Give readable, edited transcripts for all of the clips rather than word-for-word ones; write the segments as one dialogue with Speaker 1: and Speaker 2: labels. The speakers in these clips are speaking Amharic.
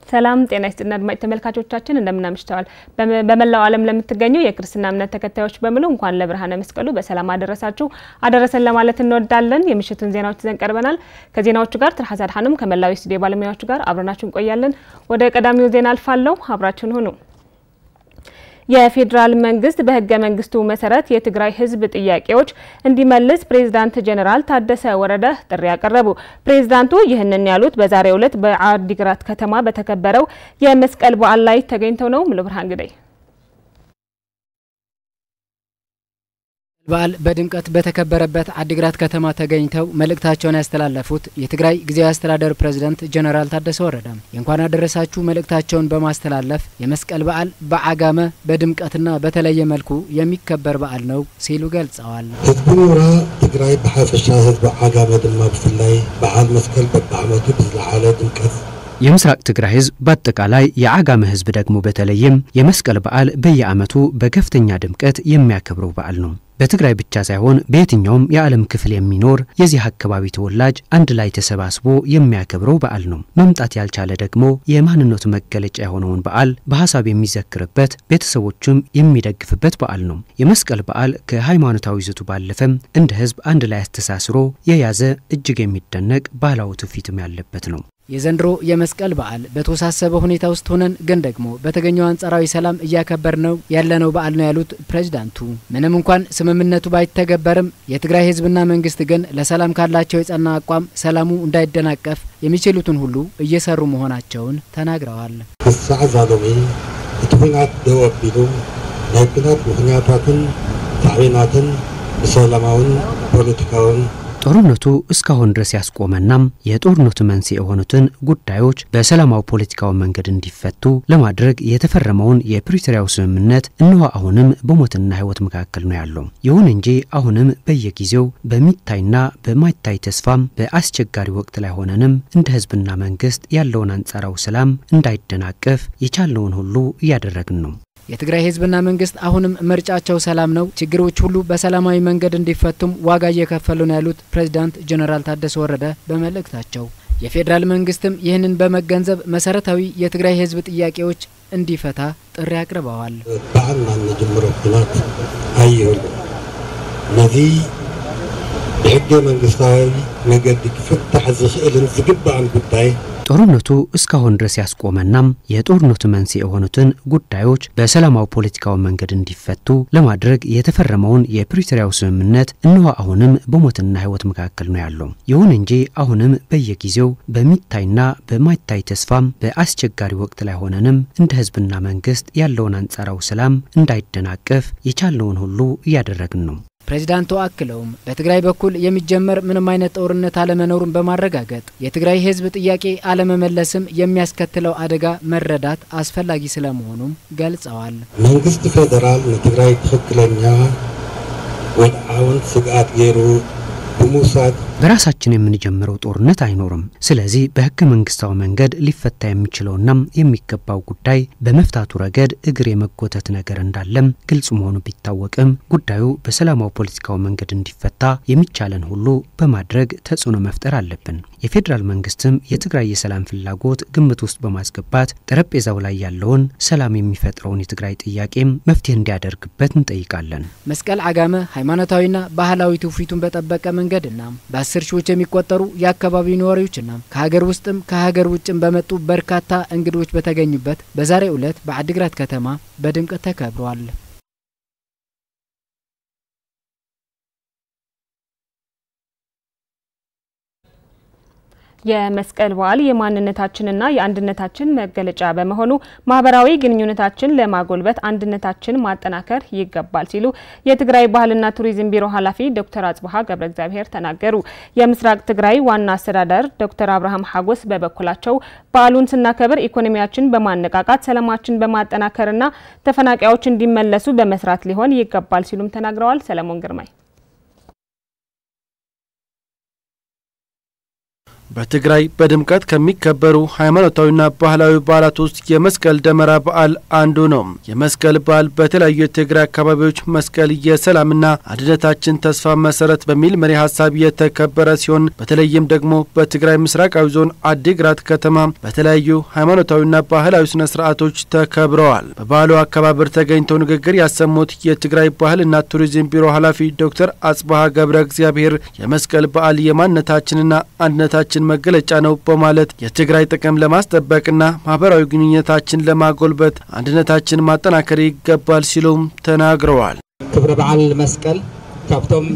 Speaker 1: ሰላም ጤና ይስጥና አድማጭ ተመልካቾቻችን እንደምን አምሽተዋል። በመላው ዓለም ለምትገኙ የክርስትና እምነት ተከታዮች በሙሉ እንኳን ለብርሃነ መስቀሉ በሰላም አደረሰን ለማለት እንወዳለን። የምሽቱን ዜናዎች ይዘን ቀርበናል። ከዜናዎቹ ጋር ትርሃዛ አድሃንም ከመላው ስቱዲዮ ባለሙያዎቹ ጋር አብረናችሁ እንቆያለን። ወደ ቀዳሚው ዜና አልፋለሁ። አብራችሁን ሁኑ። የፌደራል መንግስት በህገ መንግስቱ መሰረት የትግራይ ህዝብ ጥያቄዎች እንዲመልስ ፕሬዝዳንት ጀነራል ታደሰ ወረደ ጥሪ ያቀረቡ። ፕሬዝዳንቱ ይህንን ያሉት በዛሬው ዕለት በአዲግራት ከተማ በተከበረው የመስቀል በዓል ላይ ተገኝተው ነው። ሙሉብርሃን ግዳይ
Speaker 2: በዓል በድምቀት በተከበረበት አዲግራት ከተማ ተገኝተው መልእክታቸውን ያስተላለፉት የትግራይ ጊዜያዊ አስተዳደር ፕሬዝዳንት ጀነራል ታደሰ ወረደ እንኳን አደረሳችሁ መልእክታቸውን በማስተላለፍ የመስቀል በዓል በአጋመ በድምቀትና በተለየ መልኩ የሚከበር በዓል ነው ሲሉ ገልጸዋል።
Speaker 3: ህዝቡራ ትግራይ በሐፈሻ ህዝብ አጋመ ድማ ብፍላይ በዓል መስቀል በዓመቱ ብዝለዓለ ድምቀት
Speaker 4: የምስራቅ ትግራይ ህዝብ በአጠቃላይ የአጋመ ህዝብ ደግሞ በተለይም የመስቀል በዓል በየዓመቱ በከፍተኛ ድምቀት የሚያከብረው በዓል ነው። በትግራይ ብቻ ሳይሆን በየትኛውም የዓለም ክፍል የሚኖር የዚህ አካባቢ ተወላጅ አንድ ላይ ተሰባስቦ የሚያከብረው በዓል ነው። መምጣት ያልቻለ ደግሞ የማንነቱ መገለጫ የሆነውን በዓል በሐሳብ የሚዘክርበት ቤተሰቦቹም የሚደግፍበት በዓል ነው። የመስቀል በዓል ከሃይማኖታዊ ይዘቱ ባለፈም እንደ ህዝብ አንድ ላይ አስተሳስሮ የያዘ እጅግ የሚደነቅ ባህላዊ ትውፊትም ያለበት ነው።
Speaker 2: የዘንድሮ የመስቀል በዓል በተወሳሰበ ሁኔታ ውስጥ ሆነን ግን ደግሞ በተገኘው አንጻራዊ ሰላም እያከበርነው ያለነው በዓል ነው ያሉት ፕሬዝዳንቱ ምንም እንኳን ስምምነቱ ባይተገበርም የትግራይ ህዝብና መንግስት ግን ለሰላም ካላቸው የጸና አቋም ሰላሙ እንዳይደናቀፍ የሚችሉትን ሁሉ እየሰሩ መሆናቸውን ተናግረዋል።
Speaker 3: ተሳዛሎሚ እትኩናት ደወቢሉ ናይኩናት ምክንያታትን ታዕቢናትን በሰላማውን ፖለቲካውን
Speaker 4: ጦርነቱ እስካሁን ድረስ ያስቆመና የጦርነቱ መንስኤ የሆኑትን ጉዳዮች በሰላማዊ ፖለቲካዊ መንገድ እንዲፈቱ ለማድረግ የተፈረመውን የፕሪቶሪያው ስምምነት እነሆ አሁንም በሞትና ህይወት መካከል ነው ያለው። ይሁን እንጂ አሁንም በየጊዜው በሚታይና በማይታይ ተስፋም በአስቸጋሪ ወቅት ላይ ሆነንም እንደ ህዝብና መንግስት ያለውን አንጻራዊ ሰላም እንዳይደናቀፍ የቻለውን ሁሉ እያደረግን ነው።
Speaker 2: የትግራይ ህዝብና መንግስት አሁንም ምርጫቸው ሰላም ነው። ችግሮች ሁሉ በሰላማዊ መንገድ እንዲፈቱም ዋጋ እየከፈሉ ነው ያሉት ፕሬዝዳንት ጀነራል ታደሰ ወረደ በመልእክታቸው የፌደራል መንግስትም ይህንን በመገንዘብ መሰረታዊ የትግራይ ህዝብ ጥያቄዎች እንዲፈታ ጥሪ አቅርበዋል።
Speaker 3: በዓልና ንጅምሮ ኩናት አይሁን ነዚ የህገ መንግስታዊ ነገድ ክፍታሕ ዝኽእልን ዝግባእን ጉዳይ
Speaker 4: ጦርነቱ እስካሁን ድረስ ያስቆመና የጦርነቱ መንስኤ የሆኑትን ጉዳዮች በሰላማዊ ፖለቲካዊ መንገድ እንዲፈቱ ለማድረግ የተፈረመውን የፕሪቶሪያው ስምምነት እነሆ አሁንም በሞትና ህይወት መካከል ነው ያለው። ይሁን እንጂ አሁንም በየጊዜው በሚታይና በማይታይ ተስፋም በአስቸጋሪ ወቅት ላይ ሆነንም እንደ ህዝብና መንግስት ያለውን አንጻራዊ ሰላም እንዳይደናቀፍ የቻለውን ሁሉ እያደረግን ነው።
Speaker 2: ፕሬዝዳንቱ አክለውም በትግራይ በኩል የሚጀመር ምንም አይነት ጦርነት አለመኖሩን በማረጋገጥ የትግራይ ህዝብ ጥያቄ አለመመለስም የሚያስከትለው አደጋ መረዳት አስፈላጊ ስለመሆኑም ገልጸዋል።
Speaker 3: መንግስት ፌደራል ለትግራይ ትክክለኛ ወድዓውን ስጋት ገይሩ በሙሳድ
Speaker 4: በራሳችን የምንጀምረው ጦርነት አይኖርም። ስለዚህ በህገ መንግስታዊ መንገድ ሊፈታ የሚችለውና የሚገባው ጉዳይ በመፍታቱ ረገድ እግር የመጎተት ነገር እንዳለም ግልጽ መሆኑ ቢታወቅም ጉዳዩ በሰላማዊ ፖለቲካዊ መንገድ እንዲፈታ የሚቻለን ሁሉ በማድረግ ተጽዕኖ መፍጠር አለብን። የፌደራል መንግስትም የትግራይ የሰላም ፍላጎት ግምት ውስጥ በማስገባት ጠረጴዛው ላይ ያለውን ሰላም የሚፈጥረውን የትግራይ ጥያቄም መፍትሄ እንዲያደርግበት እንጠይቃለን።
Speaker 2: መስቀል አጋመ ሃይማኖታዊና ባህላዊ ትውፊቱን በጠበቀ መንገድና በ10 ሺዎች የሚቆጠሩ የአካባቢው ነዋሪዎችና ከሀገር ውስጥም ከሀገር ውጭም በመጡ በርካታ እንግዶች በተገኙበት በዛሬው ዕለት በአዲግራት ከተማ በድምቀት ተከብሯል።
Speaker 1: የመስቀል በዓል የማንነታችንና የአንድነታችን መገለጫ በመሆኑ ማህበራዊ ግንኙነታችን ለማጎልበት አንድነታችን ማጠናከር ይገባል ሲሉ የትግራይ ባህልና ቱሪዝም ቢሮ ኃላፊ ዶክተር አጽብሃ ገብረ እግዚአብሔር ተናገሩ። የምስራቅ ትግራይ ዋና አስተዳዳሪ ዶክተር አብርሃም ሐጎስ በበኩላቸው በዓሉን ስናከብር ኢኮኖሚያችን በማነቃቃት ሰላማችን በማጠናከርና ተፈናቃዮች እንዲመለሱ በመስራት ሊሆን ይገባል ሲሉም ተናግረዋል። ሰለሞን ግርማይ
Speaker 5: በትግራይ በድምቀት ከሚከበሩ ሃይማኖታዊና ባህላዊ በዓላት ውስጥ የመስቀል ደመራ በዓል አንዱ ነው። የመስቀል በዓል በተለያዩ የትግራይ አካባቢዎች መስቀል የሰላምና አንድነታችን ተስፋ መሰረት በሚል መሪ ሐሳብ የተከበረ ሲሆን በተለይም ደግሞ በትግራይ ምስራቃዊ ዞን አዲግራት ከተማ በተለያዩ ሃይማኖታዊና ባህላዊ ስነ ስርዓቶች ተከብረዋል። በበዓሉ አከባበር ተገኝተው ንግግር ያሰሙት የትግራይ ባህልና ቱሪዝም ቢሮ ኃላፊ ዶክተር አጽባሃ ገብረ እግዚአብሔር የመስቀል በዓል የማንነታችንና አንድነታችን መገለጫ ነው በማለት የትግራይ ጥቅም ለማስጠበቅና ማህበራዊ ግንኙነታችን ለማጎልበት አንድነታችን ማጠናከር ይገባል ሲሉም ተናግረዋል።
Speaker 6: ክብረ በዓል መስቀል ካብቶም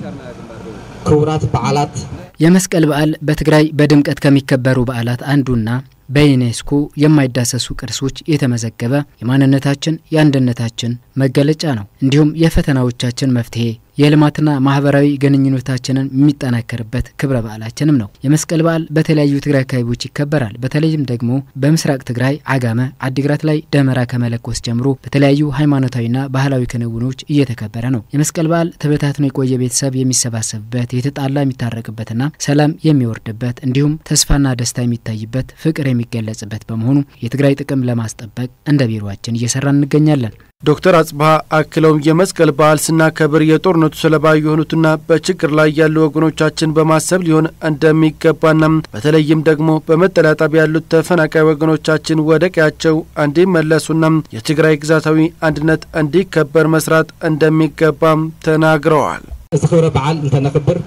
Speaker 6: ክብራት በዓላት
Speaker 2: የመስቀል በዓል በትግራይ በድምቀት ከሚከበሩ በዓላት አንዱና በዩኔስኮ የማይዳሰሱ ቅርሶች የተመዘገበ የማንነታችን የአንድነታችን መገለጫ ነው። እንዲሁም የፈተናዎቻችን መፍትሄ የልማትና ማህበራዊ ግንኙነታችንን የሚጠናከርበት ክብረ በዓላችንም ነው። የመስቀል በዓል በተለያዩ ትግራይ አካባቢዎች ይከበራል። በተለይም ደግሞ በምስራቅ ትግራይ አጋመ አዲግራት ላይ ደመራ ከመለኮስ ጀምሮ በተለያዩ ሃይማኖታዊና ባህላዊ ክንውኖች እየተከበረ ነው። የመስቀል በዓል ተበታትኖ የቆየ ቤተሰብ የሚሰባሰብበት፣ የተጣላ የሚታረቅበትና ሰላም የሚወርድበት እንዲሁም ተስፋና ደስታ የሚታይበት፣ ፍቅር የሚገለጽበት በመሆኑ የትግራይ ጥቅም ለማስጠበቅ እንደ ቢሮአችን እየሰራን እንገኛለን።
Speaker 5: ዶክተር አጽባሃ አክለውም የመስቀል በዓል ስናከብር የጦርነቱ ሰለባ የሆኑትና በችግር ላይ ያሉ ወገኖቻችን በማሰብ ሊሆን እንደሚገባና በተለይም ደግሞ በመጠለያ ጣቢያ ያሉት ተፈናቃይ ወገኖቻችን ወደ ቀያቸው እንዲመለሱና የትግራይ ግዛታዊ አንድነት እንዲከበር መስራት እንደሚገባም ተናግረዋል።
Speaker 6: እዚ ክብረ በዓል እንተነክብር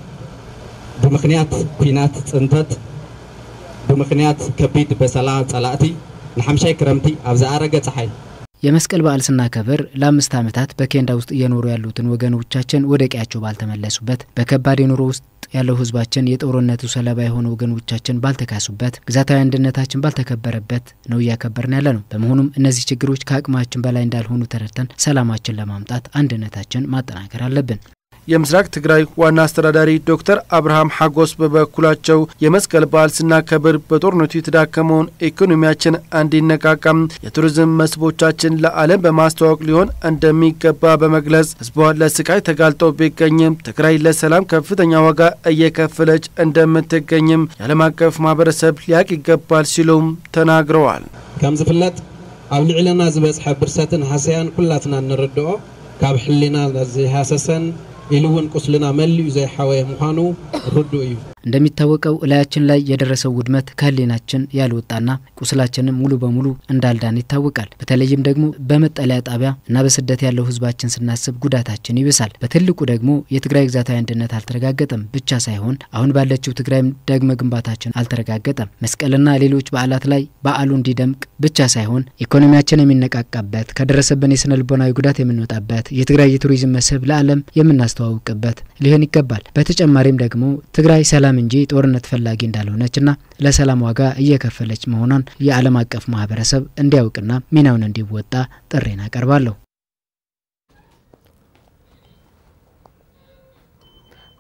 Speaker 6: በምክንያት ኩናት ጽንተት በምክንያት ከቢድ በሰላ ጸላእቲ ንሓምሻይ ክረምቲ አብዛ አረገ ፀሐይ
Speaker 2: የመስቀል በዓል ስናከብር ለ5 ዓመታት በኬንዳ ውስጥ እየኖሩ ያሉትን ወገኖቻችን ወደ ቀያቸው ባልተመለሱበት በከባድ የኑሮ ውስጥ ያለው ህዝባችን የጦርነቱ ሰለባ የሆኑ ወገኖቻችን ባልተካሱበት ግዛታዊ አንድነታችን ባልተከበረበት ነው እያከበርን ያለነው። በመሆኑም እነዚህ ችግሮች ከአቅማችን በላይ እንዳልሆኑ ተረድተን ሰላማችን ለማምጣት አንድነታችን ማጠናከር አለብን።
Speaker 5: የምስራቅ ትግራይ ዋና አስተዳዳሪ ዶክተር አብርሃም ሐጎስ በበኩላቸው የመስቀል በዓል ስናከብር በጦርነቱ የተዳከመውን ኢኮኖሚያችን እንዲነቃቃም የቱሪዝም መስህቦቻችን ለዓለም በማስተዋወቅ ሊሆን እንደሚገባ በመግለጽ ህዝቧ ለስቃይ ተጋልጦ ቢገኝም ትግራይ ለሰላም ከፍተኛ ዋጋ እየከፈለች እንደምትገኝም የዓለም አቀፍ ማህበረሰብ ሊያቅ ይገባል ሲሉም ተናግረዋል።
Speaker 6: ከም ዝፍለጥ ኣብ ልዕልና ዝበጽሐ ብርሰትን ሐሰያን ኩላትና እንረድኦ ካብ ሕሊና ዝሃሰሰን ኢሉውን ቁስልና መልዩ ዘይሐወየ ምዃኑ ርዱ እዩ።
Speaker 2: እንደሚታወቀው እላያችን ላይ የደረሰው ውድመት ከህሊናችን ያልወጣና ቁስላችንን ሙሉ በሙሉ እንዳልዳን ይታወቃል። በተለይም ደግሞ በመጠለያ ጣቢያ እና በስደት ያለው ህዝባችን ስናስብ ጉዳታችን ይብሳል። በትልቁ ደግሞ የትግራይ ግዛታዊ አንድነት አልተረጋገጠም ብቻ ሳይሆን አሁን ባለችው ትግራይ ደግመ ግንባታችን አልተረጋገጠም። መስቀልና ሌሎች በዓላት ላይ በዓሉ እንዲደምቅ ብቻ ሳይሆን ኢኮኖሚያችን የሚነቃቃበት ከደረሰብን የስነ ልቦናዊ ጉዳት የምንወጣበት የትግራይ የቱሪዝም መስህብ ለዓለም የምናስተዋውቅበት ሊሆን ይገባል። በተጨማሪም ደግሞ ትግራይ ሰላም እንጂ ጦርነት ፈላጊ እንዳልሆነችና ለሰላም ዋጋ እየከፈለች መሆኗን የዓለም አቀፍ ማህበረሰብ እንዲያውቅና ሚናውን እንዲወጣ ጥሪን አቀርባለሁ።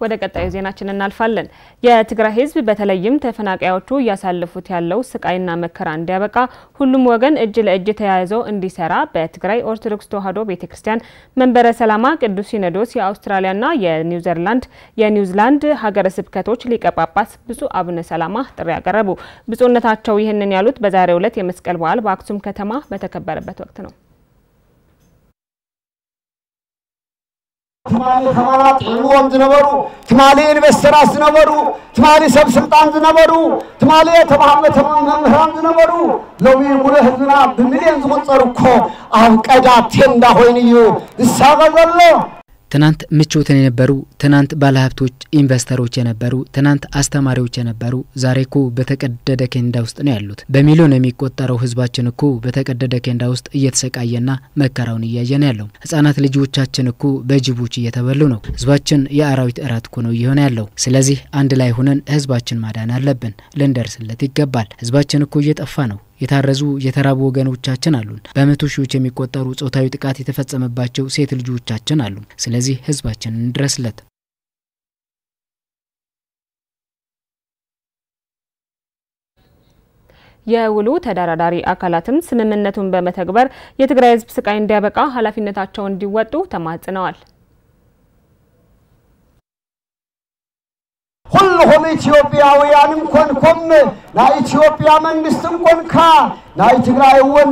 Speaker 1: ወደ ቀጣዩ ዜናችን እናልፋለን። የትግራይ ህዝብ በተለይም ተፈናቃዮቹ ያሳለፉት ያለው ስቃይና መከራ እንዲያበቃ ሁሉም ወገን እጅ ለእጅ ተያይዘው እንዲሰራ በትግራይ ኦርቶዶክስ ተዋሕዶ ቤተክርስቲያን መንበረ ሰላማ ቅዱስ ሲኖዶስ የአውስትራሊያና የኒውዚላንድ ሀገረ ስብከቶች ሊቀ ጳጳስ ብፁዕ አቡነ ሰላማ ጥሪ ያቀረቡ። ብፁዕነታቸው ይህንን ያሉት በዛሬው ዕለት የመስቀል በዓል በአክሱም ከተማ በተከበረበት ወቅት ነው።
Speaker 7: ትማሊ ተማራት ዕልዎም ዝነበሩ ትማሊ ኢንቨስተራት ዝነበሩ ትማሊ ሰብ ስልጣን ዝነበሩ ትማሊ መምህራን ዝነበሩ ሎሚ ሙሉእ ህዝብና ብሚልዮን ዝቁፀሩ እኮ ኣብ ቀዳ ቴንዳ ኮይኑ እዩ ዝሳቀ ዘሎ።
Speaker 2: ትናንት ምቾትን የነበሩ ትናንት ባለሀብቶች ኢንቨስተሮች የነበሩ ትናንት አስተማሪዎች የነበሩ ዛሬ እኮ በተቀደደ ኬንዳ ውስጥ ነው ያሉት። በሚሊዮን የሚቆጠረው ህዝባችን እኮ በተቀደደ ኬንዳ ውስጥ እየተሰቃየና መከራውን እያየ ነው ያለው። ህፃናት ልጆቻችን እኮ በጅቦች እየተበሉ ነው። ህዝባችን የአራዊት እራት እኮ ነው እየሆነ ያለው። ስለዚህ አንድ ላይ ሆነን ህዝባችን ማዳን አለብን፣ ልንደርስለት ይገባል። ህዝባችን እኮ እየጠፋ ነው። የታረዙ የተራቡ ወገኖቻችን አሉን። በመቶ ሺዎች የሚቆጠሩ ጾታዊ ጥቃት የተፈጸመባቸው ሴት ልጆቻችን አሉን። ስለዚህ ህዝባችንን እንድረስለት።
Speaker 1: የውሉ ተደራዳሪ አካላትም ስምምነቱን በመተግበር የትግራይ ህዝብ ስቃይ እንዲያበቃ ኃላፊነታቸውን እንዲወጡ ተማጽነዋል።
Speaker 7: ሁሉ ኩልኹም ኢትዮጵያውያንም ኮንኩም ናይ ኢትዮጵያ መንግስትም ኮንካ ናይ ትግራይ ወን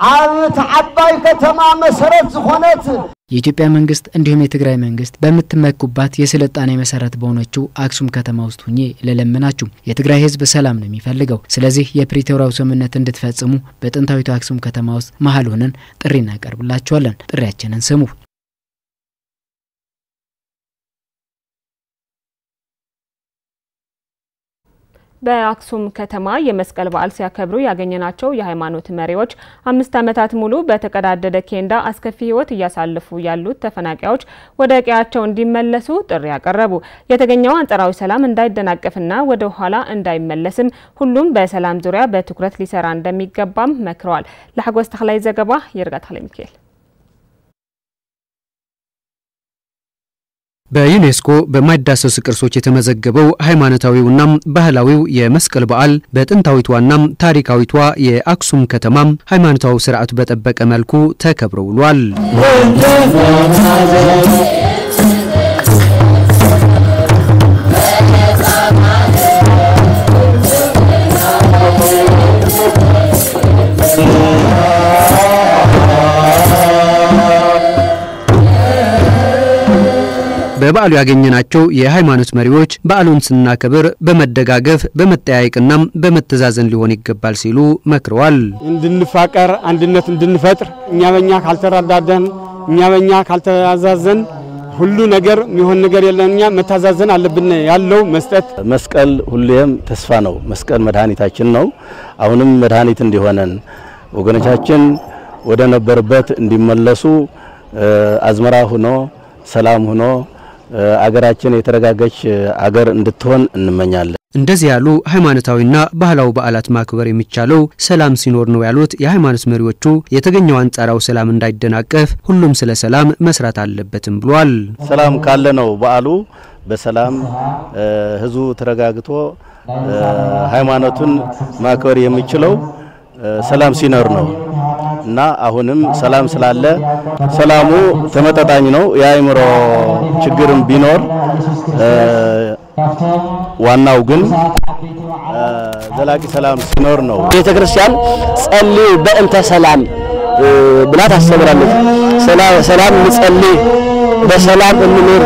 Speaker 7: ዓመት ዓባይ ከተማ መሰረት ዝኾነት
Speaker 2: የኢትዮጵያ መንግስት እንዲሁም የትግራይ መንግስት በመተመኩባት የስልጣኔ መሰረት በሆነችው አክሱም ከተማ ውስጥ ሆኜ ለለመናችሁ የትግራይ ህዝብ ሰላም ነው የሚፈልገው። ስለዚህ የፕሪቶሪያው ስምምነት እንድትፈጽሙ በጥንታዊቱ አክሱም ከተማ ውስጥ መሃል ሆነን ጥሪ እናቀርብላችኋለን። ጥሪያችንን ስሙ።
Speaker 1: በአክሱም ከተማ የመስቀል በዓል ሲያከብሩ ያገኘናቸው የሃይማኖት መሪዎች 5 ዓመታት ሙሉ በተቀዳደደ ኬንዳ አስከፊ ህይወት እያሳለፉ ያሉት ተፈናቃዮች ወደ ቀያቸው እንዲመለሱ ጥሪ ያቀረቡ። የተገኘው አንጻራዊ ሰላም እንዳይደናቀፍና ወደ ኋላ እንዳይመለስም ሁሉም በሰላም ዙሪያ በትኩረት ሊሰራ እንደሚገባም መክረዋል። ለሐጎስ ተخላይ ዘገባ ይርጋ ተخላይ ሚካኤል።
Speaker 4: በዩኔስኮ በማይዳሰሱ ቅርሶች የተመዘገበው ሃይማኖታዊውና ባህላዊው የመስቀል በዓል በጥንታዊቷና ታሪካዊቷ የአክሱም ከተማ ሃይማኖታዊ ስርዓት በጠበቀ መልኩ ተከብሮ ውሏል። በበዓሉ ያገኘናቸው የሃይማኖት መሪዎች በዓሉን ስናከብር በመደጋገፍ በመጠያየቅና በመተዛዘን ሊሆን ይገባል ሲሉ መክረዋል።
Speaker 8: እንድንፋቀር አንድነት እንድንፈጥር እኛ በእኛ ካልተራዳደን እኛ በእኛ ካልተዛዘን ሁሉ ነገር የሚሆን ነገር የለኛ መታዛዘን አለብን ያለው መስጠት።
Speaker 9: መስቀል ሁሌም ተስፋ ነው። መስቀል መድኃኒታችን ነው። አሁንም መድኃኒት እንዲሆነን ወገኖቻችን ወደ ነበርበት እንዲመለሱ አዝመራ ሆኖ ሰላም ሆኖ አገራችን የተረጋጋች አገር እንድትሆን እንመኛለን።
Speaker 4: እንደዚህ ያሉ ሃይማኖታዊና ባህላዊ በዓላት ማክበር የሚቻለው ሰላም ሲኖር ነው ያሉት የሃይማኖት መሪዎቹ የተገኘው አንጻራዊ ሰላም እንዳይደናቀፍ ሁሉም ስለ ሰላም መስራት አለበትም ብሏል።
Speaker 9: ሰላም ካለ ነው በዓሉ በሰላም ህዝቡ ተረጋግቶ ሃይማኖቱን ማክበር የሚችለው ሰላም ሲኖር ነው እና አሁንም ሰላም ስላለ ሰላሙ ተመጣጣኝ ነው። የአይምሮ ችግርም ቢኖር ዋናው ግን ዘላቂ ሰላም ሲኖር ነው።
Speaker 10: ቤተክርስቲያን ጸልዩ በእንተ ሰላም ብላ ታስተምራለች። ሰላም እንጸልይ፣ በሰላም እንኖር፣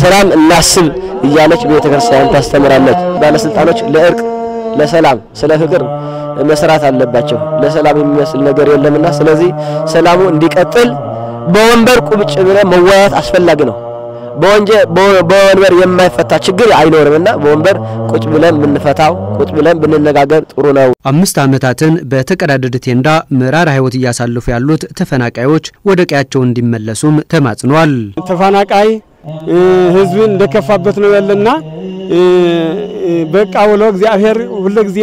Speaker 10: ሰላም እናስብ እያለች ቤተክርስቲያን ታስተምራለች። ባለስልጣኖች ለእርቅ ለሰላም ስለ ፍቅር መስራት አለባቸው። ለሰላም የሚመስል ነገር የለምና ስለዚህ ሰላሙ እንዲቀጥል በወንበር ቁጭ ብለን መወያየት አስፈላጊ ነው። በወንበር የማይፈታ ችግር አይኖርምና በወንበር ቁጭ ብለን ምንፈታው ቁጭ ብለን ብንነጋገር ጥሩ ነው።
Speaker 4: 5 ዓመታትን በተቀዳደደ ቴንዳ መራራ ህይወት እያሳለፉ ያሉት ተፈናቃዮች ወደ ቀያቸው እንዲመለሱም ተማጽኗል።
Speaker 8: ተፈናቃይ ህዝብ እንደከፋበት ነው ያለና በቃ ወሎ እግዚአብሔር ሁሉ ጊዜ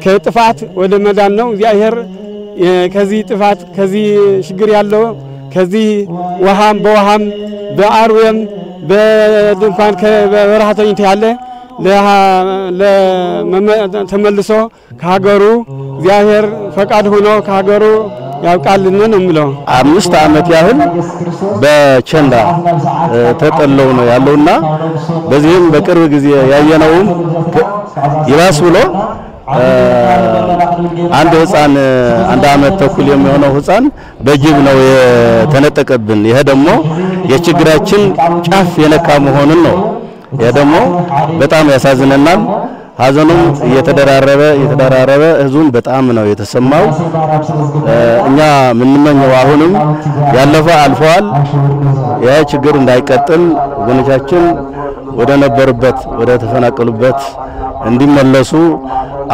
Speaker 8: ከጥፋት ወደ መዳን ነው። እግዚአብሔር ከዚህ ጥፋት ከዚህ ችግር ያለው ከዚህ ወሃም በወሃም በአርወም በድንኳን ከበረሃተኝት ያለ ተመልሶ ከሀገሩ እግዚአብሔር ፈቃድ ሆኖ ከሀገሩ ያውቃልን ነው የሚለው።
Speaker 9: 5 ዓመት ያህል በቸንዳ ተጠለው ነው ያለውና በዚህም በቅርብ ጊዜ ያየነውም ይባስ ብሎ አንድ ህፃን 1 ዓመት ተኩል የሚሆነው ህፃን በጅብ ነው የተነጠቀብን። ይሄ ደግሞ የችግራችን ጫፍ የነካ መሆኑን ነው። ይሄ ደግሞ በጣም ያሳዝነናል። ሀዘኑም እየተደራረበ ህዝቡን በጣም ነው የተሰማው። እኛ ምንመኘው አሁንም ያለፈ አልፈዋል። ያ ችግር እንዳይቀጥል ወገኖቻችን ወደ ነበርበት ወደ ተፈናቀሉበት እንዲመለሱ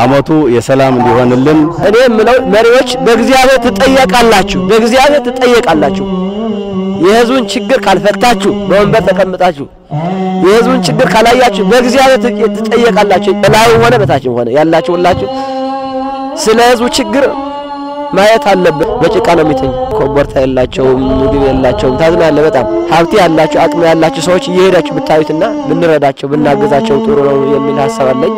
Speaker 9: አመቱ የሰላም እንዲሆንልን
Speaker 10: እኔ ምለው መሪዎች በእግዚአብሔር ትጠየቃላችሁ። የህዝቡን ችግር ካልፈታችሁ በወንበር ተቀምጣችሁ የህዝቡን ችግር ካላያችሁ በእግዚአብሔር ትጠየቃላችሁ። በላይ ሆነ በታችም ሆነ ያላችሁ ሁላችሁ ስለ ህዝቡ ችግር ማየት አለበት። በጭቃ ነው የሚተኝ ኮምቦርታ የላቸውም፣ ምግብ የላቸውም። ታዝናለ በጣም ሀብት ያላችሁ አቅም ያላችሁ ሰዎች እየሄዳችሁ ብታዩትና ብንረዳቸው ብናገዛቸው ጥሩ ነው የሚል ሐሳብ አለኝ።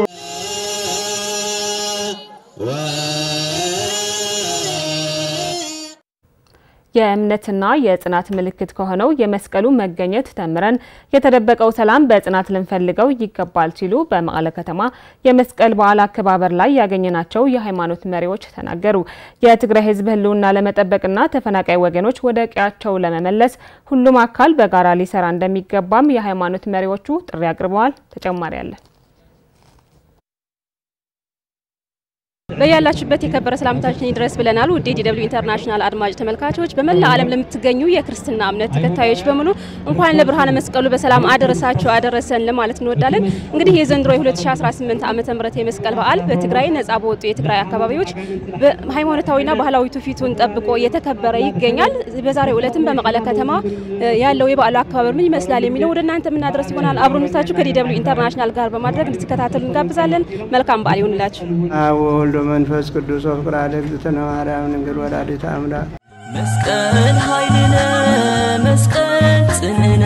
Speaker 1: የእምነትና የጽናት ምልክት ከሆነው የመስቀሉ መገኘት ተምረን የተደበቀው ሰላም በጽናት ልንፈልገው ይገባል ሲሉ በመቀለ ከተማ የመስቀል በዓል አከባበር ላይ ያገኘናቸው የሃይማኖት መሪዎች ተናገሩ። የትግራይ ሕዝብ ህልውና ለመጠበቅና ተፈናቃይ ወገኖች ወደ ቀያቸው ለመመለስ ሁሉም አካል በጋራ ሊሰራ እንደሚገባም የሃይማኖት መሪዎቹ ጥሪ አቅርበዋል። ተጨማሪ አለ።
Speaker 11: በያላችሁበት የከበረ ሰላምታችን ይድረስ ብለናል። ውድ ዲደብሊው ኢንተርናሽናል አድማጭ ተመልካቾች በመላ ዓለም ለምትገኙ የክርስትና እምነት ተከታዮች በሙሉ እንኳን ለብርሃነ መስቀሉ በሰላም አደረሳችሁ አደረሰን ለማለት እንወዳለን። እንግዲህ የዘንድሮ 2018 ዓመተ ምህረት የመስቀል በዓል በትግራይ ነጻ በወጡ የትግራይ አካባቢዎች በሃይማኖታዊና ባህላዊ ትውፊቱን ጠብቆ እየተከበረ ይገኛል። በዛሬው ዕለትም በመቀለ ከተማ ያለው የበዓሉ አከባበር ምን ይመስላል የሚለው ወደ እናንተ የምናደርስ ይሆናል። አብሮነታችሁ ከዲደብሊው ኢንተርናሽናል ጋር በማድረግ እንድትከታተሉ እንጋብዛለን። መልካም በዓል ይሁንላችሁ።
Speaker 12: መንፈስ ቅዱስ ወፍቅር አለክ ተነዋራም ንግር ወላዲተ አምላክ
Speaker 13: መስቀል ኃይልነ መስቀል ጽንዕነ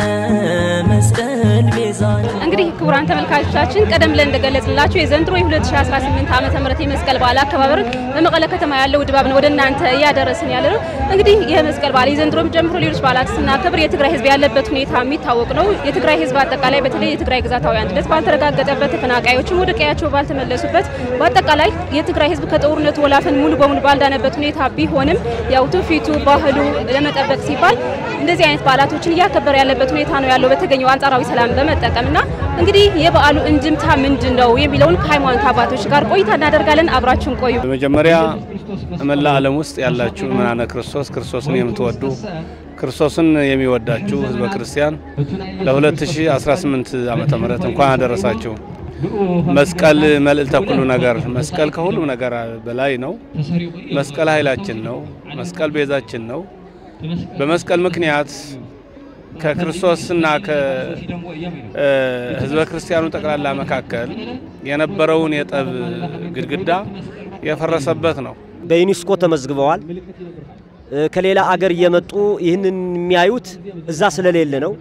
Speaker 13: መስቀል ቤዛን።
Speaker 11: እንግዲህ ክቡራን ተመልካቾቻችን ቀደም ብለን እንደገለጽንላችሁ የዘንድሮ 2018 ዓመተ ምህረት የመስቀል በዓል አከባበር በመቀለ ከተማ ያለው ድባብ ነው ወደ እናንተ ያደረስን ያለ ነው። እንግዲህ የመስቀል በዓል የዘንድሮም ጀምሮ ሌሎች በዓላት ስናከብር የትግራይ ሕዝብ ያለበት ሁኔታ የሚታወቅ ነው። የትግራይ ሕዝብ አጠቃላይ በተለይ የትግራይ ግዛታዊ አንድነት ባልተረጋገጠበት ተፈናቃዮችም ወደ ቀያቸው ባልተመለሱበት በአጠቃላይ የትግራይ ሕዝብ ከጦርነቱ ወላፈን ሙሉ በሙሉ ባልዳነበት ሁኔታ ቢሆንም ያው ትውፊቱ ባህሉ ለመጠበቅ ሲባል እንደዚህ አይነት በዓላቶችን እያከበረ ያለበት ሁኔታ ነው ያለው በተገኘው አንጻራዊ ሰላም በመጠቀምና እንግዲህ የበዓሉ እንድምታ ምንድነው የሚለውን ከሃይማኖት አባቶች ጋር ቆይታ እናደርጋለን። አብራችሁን ቆዩ።
Speaker 9: በመጀመሪያ መላ ዓለም ውስጥ ያላችሁ ምናነ ክርስቶስን የምትወዱ ክርስቶስን የሚወዳችሁ ህዝበ ክርስቲያን ለ2018 ዓመተ ምህረት እንኳን አደረሳችሁ። መስቀል መልዕልተ ኩሉ ነገር መስቀል ከሁሉ ነገር በላይ ነው። መስቀል ኃይላችን ነው። መስቀል ቤዛችን ነው። በመስቀል ምክንያት ከክርስቶስና ከህዝበ ክርስቲያኑ ጠቅላላ መካከል የነበረውን የጠብ ግድግዳ የፈረሰበት ነው።
Speaker 14: በዩኔስኮ ተመዝግበዋል። ከሌላ አገር እየመጡ ይህንን የሚያዩት እዛ ስለሌለ ነው።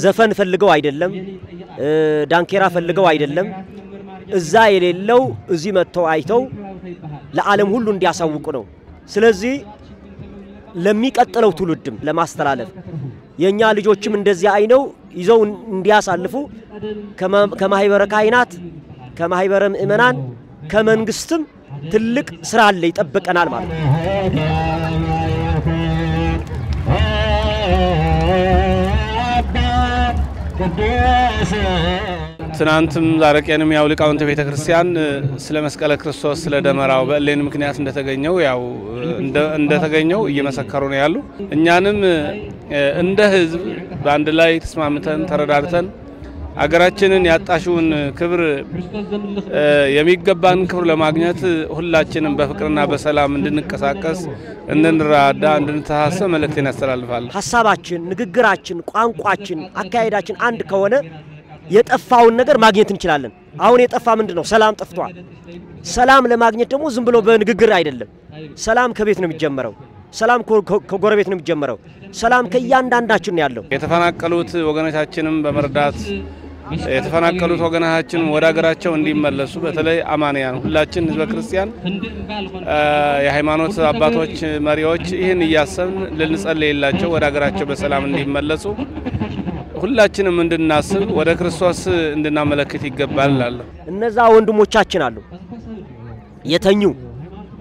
Speaker 14: ዘፈን ፈልገው አይደለም፣ ዳንኬራ ፈልገው አይደለም። እዛ የሌለው እዚህ መጥተው አይተው ለዓለም ሁሉ እንዲያሳውቁ ነው። ስለዚህ ለሚቀጥለው ትውልድም ለማስተላለፍ የኛ ልጆችም እንደዚህ አይነው ይዘው እንዲያሳልፉ ከማህበረ ካህናት ከማህበረ ምእመናን ከመንግስትም ትልቅ ስራ አለ ይጠብቀናል ማለት ነው።
Speaker 9: ትናንትም ዛሬም ያው ሊቃውንተ ቤተ ክርስቲያን ስለ መስቀለ ክርስቶስ ስለ ደመራው በእሌን ምክንያት እንደተገኘው እየመሰከሩ ነው ያሉ። እኛንም እንደ ህዝብ በአንድ ላይ ተስማምተን ተረዳድተን አገራችንን ያጣሽውን ክብር የሚገባን ክብር ለማግኘት ሁላችንም በፍቅርና በሰላም እንድንቀሳቀስ እንድንራዳ እንድንተሳሰብ መልእክቴን ያስተላልፋለሁ።
Speaker 14: ሐሳባችን፣ ንግግራችን፣ ቋንቋችን፣ አካሄዳችን አንድ ከሆነ የጠፋውን ነገር ማግኘት እንችላለን። አሁን የጠፋ ምንድነው? ሰላም ጠፍቷል። ሰላም ለማግኘት ደግሞ ዝም ብሎ በንግግር አይደለም። ሰላም ከቤት ነው የሚጀምረው። ሰላም ከጎረቤት ነው የሚጀምረው። ሰላም ከእያንዳንዳችን ነው ያለው።
Speaker 9: የተፈናቀሉት ወገኖቻችንም በመርዳት የተፈናቀሉት ወገናችን ወደ ሀገራቸው እንዲመለሱ በተለይ አማንያን ሁላችን ህዝበ ክርስቲያን የሃይማኖት አባቶች መሪዎች ይህን እያሰብን ልንጸልይላቸው ወደ ሀገራቸው በሰላም እንዲመለሱ ሁላችንም እንድናስብ ወደ ክርስቶስ እንድናመለክት ይገባል እላለሁ።
Speaker 14: እነዛ ወንድሞቻችን አሉ የተኙ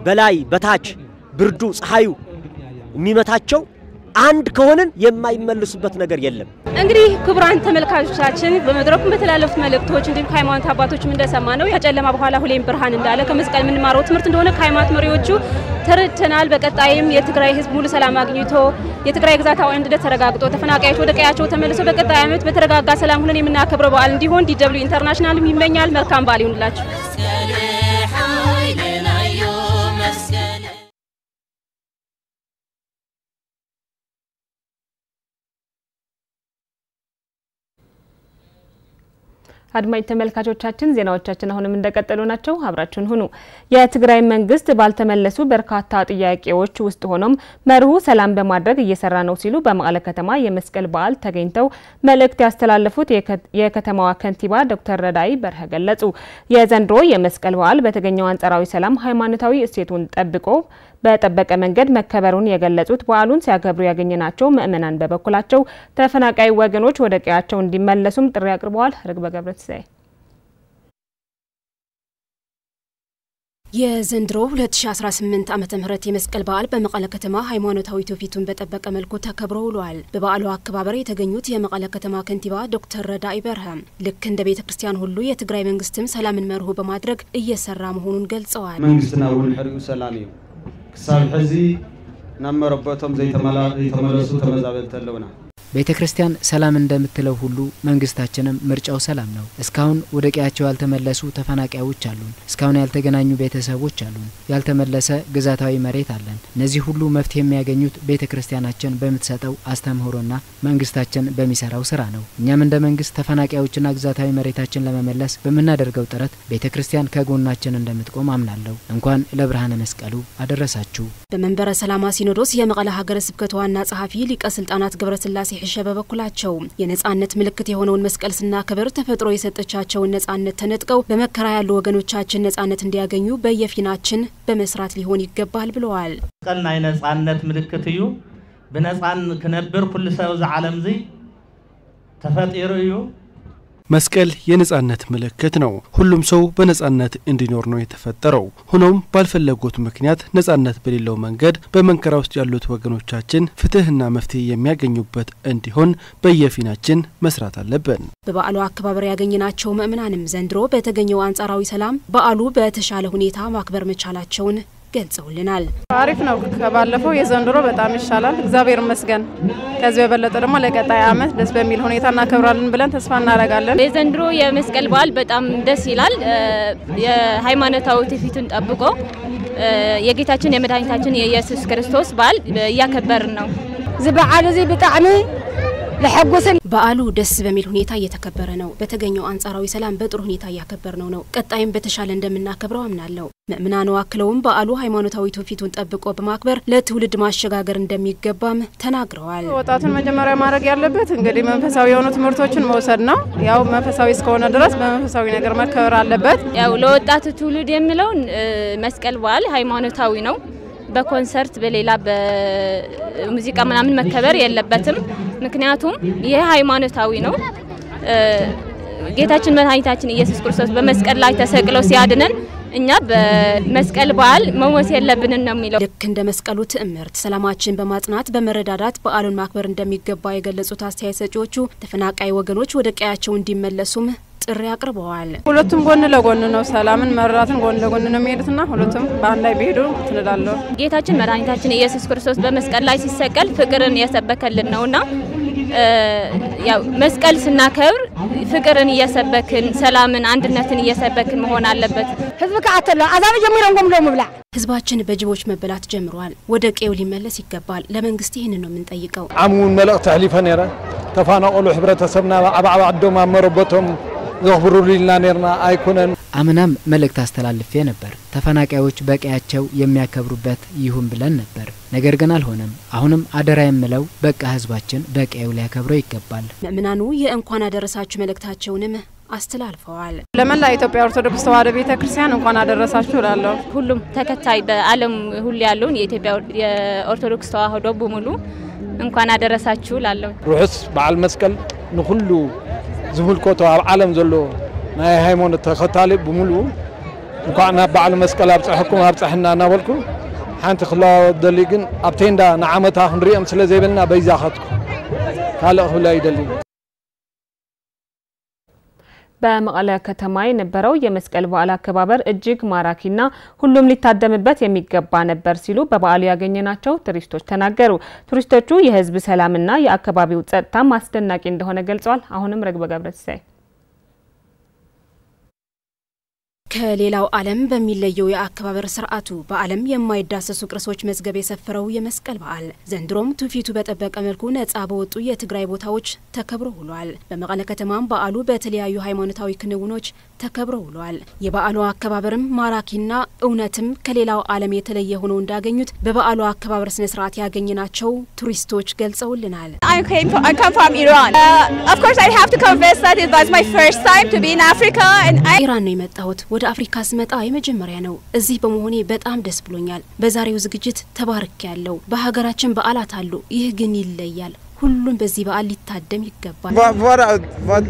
Speaker 14: በላይ በታች ብርዱ ፀሐዩ የሚመታቸው አንድ ከሆነን የማይመለሱበት ነገር የለም።
Speaker 11: እንግዲህ ክቡራን ተመልካቾቻችን በመድረኩም በተላለፉት መልእክቶች እንዲሁም ከሃይማኖት አባቶችም እንደሰማነው ያጨለማ በኋላ ሁሌም ብርሃን እንዳለ ከመስቀል የምንማረው ትምህርት እንደሆነ ከሃይማኖት መሪዎቹ ተረድተናል። በቀጣይም የትግራይ ህዝብ ሙሉ ሰላም አግኝቶ የትግራይ ግዛታዊ አንድነት ተረጋግጦ ተፈናቃዮች ወደ ቀያቸው ተመልሰው በቀጣይ ዓመት በተረጋጋ ሰላም ሆነን የምናከብረው በዓል እንዲሆን ዲደብሊው ኢንተርናሽናል ይመኛል። መልካም በዓል ይሁንላችሁ።
Speaker 1: አድማጭ ተመልካቾቻችን ዜናዎቻችን አሁንም እንደቀጠሉ ናቸው። አብራችሁን ሁኑ። የትግራይ መንግስት ባልተመለሱ በርካታ ጥያቄዎች ውስጥ ሆኖም መርሁ ሰላም በማድረግ እየሰራ ነው ሲሉ በመቀለ ከተማ የመስቀል በዓል ተገኝተው መልእክት ያስተላለፉት የከተማዋ ከንቲባ ዶክተር ረዳይ በርሀ ገለጹ። የዘንድሮ የመስቀል በዓል በተገኘው አንጻራዊ ሰላም ሃይማኖታዊ እሴቱን ጠብቆ በጠበቀ መንገድ መከበሩን የገለጹት በዓሉን ሲያከብሩ ያገኘናቸው ምእመናን በበኩላቸው ተፈናቃይ ወገኖች ወደ ቀያቸው እንዲመለሱም ጥሪ አቅርበዋል። ርግበ ገብረትንሳኤ
Speaker 15: የዘንድሮ 2018 ዓመተ ምህረት የመስቀል በዓል በመቀለ ከተማ ሃይማኖታዊ ትውፊቱን በጠበቀ መልኩ ተከብሮ ውሏል። በበዓሉ አከባበር የተገኙት የመቀለ ከተማ ከንቲባ ዶክተር ረዳኢ በርሀም ልክ እንደ ቤተክርስቲያን ሁሉ የትግራይ መንግስትም ሰላምን መርሁ በማድረግ እየሰራ መሆኑን ገልጸዋል።
Speaker 16: መንግስትና ሁሉ ሕሪኡ ሰላም እዩ ክሳብ ሕዚ ናመረበቶም ዘይተመለሱ ተመዛበልት ኣለውና
Speaker 2: ቤተክርስቲያን ሰላም እንደምትለው ሁሉ መንግስታችንም ምርጫው ሰላም ነው። እስካሁን ወደ ቀያቸው ያልተመለሱ ተፈናቃዮች አሉን። እስካሁን ያልተገናኙ ቤተሰቦች አሉን። ያልተመለሰ ግዛታዊ መሬት አለን። እነዚህ ሁሉ መፍትሄ የሚያገኙት ቤተክርስቲያናችን በምትሰጠው አስተምህሮና መንግስታችን በሚሰራው ስራ ነው። እኛም እንደ መንግስት ተፈናቃዮችና ግዛታዊ መሬታችን ለመመለስ በመናደርገው ጥረት ቤተክርስቲያን ከጎናችን እንደምትቆም አምናለሁ። እንኳን ለብርሃነ መስቀሉ አደረሳችሁ።
Speaker 15: በመንበረ ሰላማ ሲኖዶስ የመቀለ ሀገረ ስብከት ዋና ጸሐፊ ሊቀ ስልጣናት ገብረስላሴ በበኩላቸው የነጻነት ምልክት የሆነውን መስቀል ስናከብር ተፈጥሮ የሰጠቻቸውን ነጻነት ተነጥቀው በመከራ ያሉ ወገኖቻችን ነጻነት እንዲያገኙ በየፊናችን በመስራት ሊሆን ይገባል ብለዋል።
Speaker 17: መስቀልና የነጻነት ምልክት እዩ በነጻን ከነብር ሁሉ ሰው ዘዓለም ዚ ተፈጥሮ እዩ
Speaker 5: መስቀል የነጻነት ምልክት ነው። ሁሉም ሰው በነጻነት እንዲኖር ነው የተፈጠረው። ሆኖም ባልፈለጉት ምክንያት ነጻነት በሌለው መንገድ በመንከራ ውስጥ ያሉት ወገኖቻችን ፍትህና መፍትሄ የሚያገኙበት እንዲሆን በየፊናችን መስራት አለብን።
Speaker 15: በበዓሉ አከባበር ያገኘናቸው ምእመናንም ዘንድሮ በተገኘው አንጻራዊ ሰላም በዓሉ በተሻለ ሁኔታ ማክበር መቻላቸውን ገልጸውልናል።
Speaker 18: አሪፍ ነው። ከባለፈው የዘንድሮ በጣም ይሻላል። እግዚአብሔር ይመስገን። ከዚህ በበለጠ ደግሞ ለቀጣይ ዓመት ደስ በሚል ሁኔታ እናከብራለን ብለን ተስፋ እናደርጋለን።
Speaker 11: የዘንድሮ የመስቀል በዓል በጣም ደስ ይላል። የሃይማኖታዊ ትውፊቱን ጠብቆ የጌታችን የመድኃኒታችን የኢየሱስ ክርስቶስ በዓል እያከበርን ነው።
Speaker 19: ዝበዓል እዚ በጣም ለሐጎሰን
Speaker 15: በዓሉ ደስ በሚል ሁኔታ እየተከበረ ነው። በተገኘው አንጻራዊ ሰላም በጥሩ ሁኔታ እያከበርነው ነው። ቀጣይም በተሻለ እንደምናከብረው አምናለሁ። ምእመናኑ አክለውም በዓሉ ሃይማኖታዊ ትውፊቱን ጠብቆ በማክበር ለትውልድ ማሸጋገር እንደሚገባም ተናግረዋል።
Speaker 18: ወጣቱን መጀመሪያ ማድረግ ያለበት እንግዲህ መንፈሳዊ የሆኑ ትምህርቶችን መውሰድ ነው። ያው መንፈሳዊ እስከሆነ ድረስ በመንፈሳዊ ነገር መከበር አለበት።
Speaker 11: ያው ለወጣቱ ትውልድ የሚለው መስቀል በዓል ሃይማኖታዊ ነው። በኮንሰርት በሌላ በሙዚቃ ምናምን መከበር የለበትም። ምክንያቱም ይሄ ሃይማኖታዊ ነው። ጌታችን መድኃኒታችን ኢየሱስ ክርስቶስ በመስቀል ላይ ተሰቅሎ ሲያድነን እኛ በመስቀል በዓል መሞት የለብንም ነው የሚለው።
Speaker 15: ልክ እንደ መስቀሉ ትዕምርት ሰላማችን በማጽናት በመረዳዳት በዓሉን ማክበር እንደሚገባ የገለጹት አስተያየት ሰጪዎቹ ተፈናቃይ ወገኖች ወደ ቀያቸው እንዲመለሱም ጥሪ አቅርበዋል።
Speaker 18: ሁለቱም ጎን ለጎን ነው። ሰላምን መረዳትን ጎን ለጎን ነው የሚሄዱትና ሁለቱም በአንድ ላይ ቢሄዱ ትላለሁ።
Speaker 11: ጌታችን መድኃኒታችን ኢየሱስ ክርስቶስ በመስቀል ላይ ሲሰቀል ፍቅርን የሰበከልን ነውና ያው መስቀል ስናከብር ፍቅርን እየሰበክን ሰላምን አንድነትን እየሰበክን መሆን አለበት።
Speaker 19: ህዝብ ከአተለ አዛብ ጀምረን ቆም ደሞ ብላ
Speaker 15: ህዝባችን በጅቦች መበላት ጀምሯል። ወደ ቀዩ ሊመለስ ይገባል። ለመንግስት ይሄን ነው የምንጠይቀው።
Speaker 20: አሙን መልእክት ተሕሊፈ ነራ ተፋናቀሉ ህብረተሰብና አባዓባ አዶማ መረበቶም ዘኽብሩልና ነርና አይኩነን
Speaker 2: አምናም መልእክት አስተላልፌ ነበር። ተፈናቃዮች በቀያቸው የሚያከብሩበት ይሁን ብለን ነበር። ነገር ግን አልሆነም። አሁንም አደራ የምለው በቃ ህዝባችን በቀዩ ሊያከብረው ይገባል።
Speaker 15: ምእመናኑ የእንኳን አደረሳችሁ መልእክታቸውንም አስተላልፈዋል።
Speaker 18: ለመላ ኢትዮጵያ ኦርቶዶክስ ተዋሕዶ ቤተክርስቲያን እንኳን አደረሳችሁ እላለሁ።
Speaker 11: ሁሉም ተከታይ በዓለም ሁሉ ያለውን የኢትዮጵያ የኦርቶዶክስ ተዋሕዶ በሙሉ እንኳን አደረሳችሁ እላለሁ።
Speaker 20: ሩሕስ በዓል መስቀል ንኩሉ ዝምልከቶ ኣብ ዓለም ዘሎ ናይ ሃይማኖት ተኸታሊ ብሙሉ እንኳን ኣብ በዓል መስቀል ኣብፅሕኩም ኣብፅሕና እናበልኩ ሓንቲ ክለዋወጥ ደሊ ግን ኣብ ቴንዳ ንዓመታ ክንሪኦም ስለ ዘይበልና በይዛኸትኩ ካልእ ክብላ ይደሊ።
Speaker 1: በመቀለ ከተማ የነበረው የመስቀል በዓል አከባበር እጅግ ማራኪና ሁሉም ሊታደምበት የሚገባ ነበር ሲሉ በበዓሉ ያገኘናቸው ቱሪስቶች ተናገሩ። ቱሪስቶቹ የህዝብ ሰላምና የአካባቢው ጸጥታ አስደናቂ እንደሆነ ገልጸዋል። አሁንም ረግበ ገብረትንሳኤ
Speaker 15: ከሌላው ዓለም በሚለየው የአከባበር ስርዓቱ በዓለም የማይዳሰሱ ቅርሶች መዝገብ የሰፈረው የመስቀል በዓል ዘንድሮም ትውፊቱ በጠበቀ መልኩ ነጻ በወጡ የትግራይ ቦታዎች ተከብሮ ውሏል። በመቀለ ከተማም በዓሉ በተለያዩ ሃይማኖታዊ ክንውኖች ተከብሮ ውሏል። የበዓሉ አከባበርም ማራኪና እውነትም ከሌላው ዓለም የተለየ ሆኖ እንዳገኙት በበዓሉ አከባበር ስነ ስርዓት ያገኘናቸው ቱሪስቶች ገልጸውልናል።
Speaker 21: I come from Iran. Of course I have to confess that it was my first time to be in Africa and
Speaker 15: ኢራን ነው የመጣሁት። ወደ አፍሪካ ስመጣ የመጀመሪያ ነው። እዚህ በመሆኔ በጣም ደስ ብሎኛል። በዛሬው ዝግጅት ተባርኬያለሁ። በሀገራችን በዓላት አሉ። ይህ ግን ይለያል። ሁሉም በዚህ በዓል ሊታደም ይገባል።
Speaker 21: What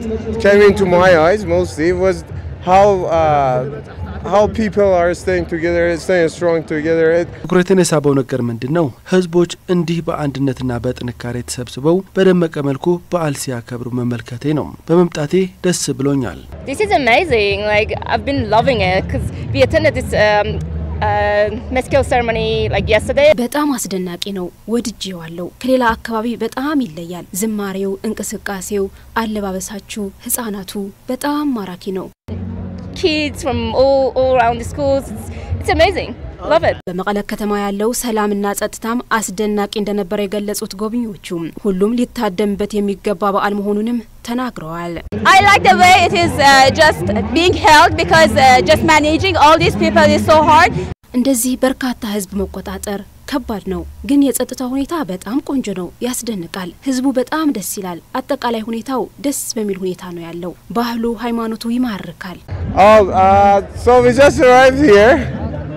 Speaker 21: came into my eyes mostly was how people are staying together, staying strong together.
Speaker 5: ትኩረትን የሳበው ነገር ምንድነው? ህዝቦች እንዲህ በአንድነትና በጥንካሬ ተሰብስበው በደመቀ መልኩ በዓል ሲያከብሩ መመልከቴ ነው። በመምጣቴ ደስ ብሎኛል።
Speaker 22: This is amazing. Like I've been loving it because we attended this መስቀል ceremony like yesterday.
Speaker 15: በጣም አስደናቂ ነው። ወድጄዋለሁ። ከሌላ አካባቢ በጣም ይለያል። ዝማሬው፣ እንቅስቃሴው፣ አለባበሳችሁ፣ ህፃናቱ በጣም ማራኪ ነው።
Speaker 22: Kids from all around the schools. It's amazing. Love it.
Speaker 15: በመቀለ ከተማ ያለው ሰላምና ጸጥታም አስደናቂ እንደነበር የገለጹት ጎብኚዎቹ ሁሉም ሊታደምበት የሚገባ በዓል መሆኑንም ተናግረዋል።
Speaker 23: I like the way it is just being held because just managing all these people is so hard.
Speaker 15: እንደዚህ በርካታ ህዝብ መቆጣጠር ከባድ ነው፣ ግን የጸጥታ ሁኔታ በጣም ቆንጆ ነው፣ ያስደንቃል። ህዝቡ በጣም ደስ ይላል። አጠቃላይ ሁኔታው ደስ በሚል ሁኔታ ነው ያለው። ባህሉ፣ ሃይማኖቱ ይማርካል።
Speaker 21: So we just arrived here.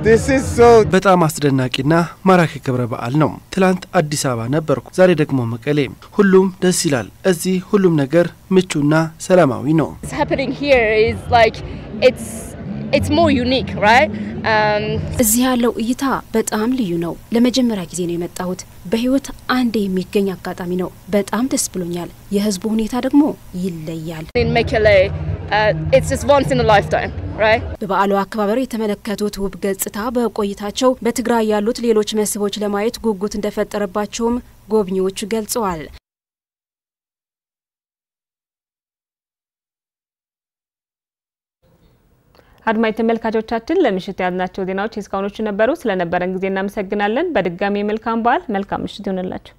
Speaker 21: This is so
Speaker 5: በጣም አስደናቂና ማራኪ ክብረ በዓል ነው። ትላንት አዲስ አበባ ነበርኩ፣ ዛሬ ደግሞ መቀሌ። ሁሉም ደስ ይላል። እዚህ ሁሉም ነገር ምቹና ሰላማዊ ነው።
Speaker 22: What's happening here is like it's more unique, right?
Speaker 15: እዚህ ያለው እይታ በጣም ልዩ ነው። ለመጀመሪያ ጊዜ ነው የመጣሁት። በህይወት አንዴ የሚገኝ አጋጣሚ ነው። በጣም ደስ ብሎኛል። የህዝቡ ሁኔታ ደግሞ ይለያል።
Speaker 22: In Mekelle, it's just once in a lifetime, right?
Speaker 15: በበዓሉ አከባበር የተመለከቱት ውብ ገጽታ በቆይታቸው በትግራይ ያሉት ሌሎች መስህቦች ለማየት ጉጉት እንደፈጠረባቸውም ጎብኚዎቹ ገልጸዋል።
Speaker 1: አድማጭ ተመልካቾቻችን ለምሽት ያዝናቸው ዜናዎች እስካሁኖቹ ነበሩ። ስለነበረን ጊዜ እናመሰግናለን። በድጋሚ መልካም በዓል፣ መልካም ምሽት ይሁንላችሁ።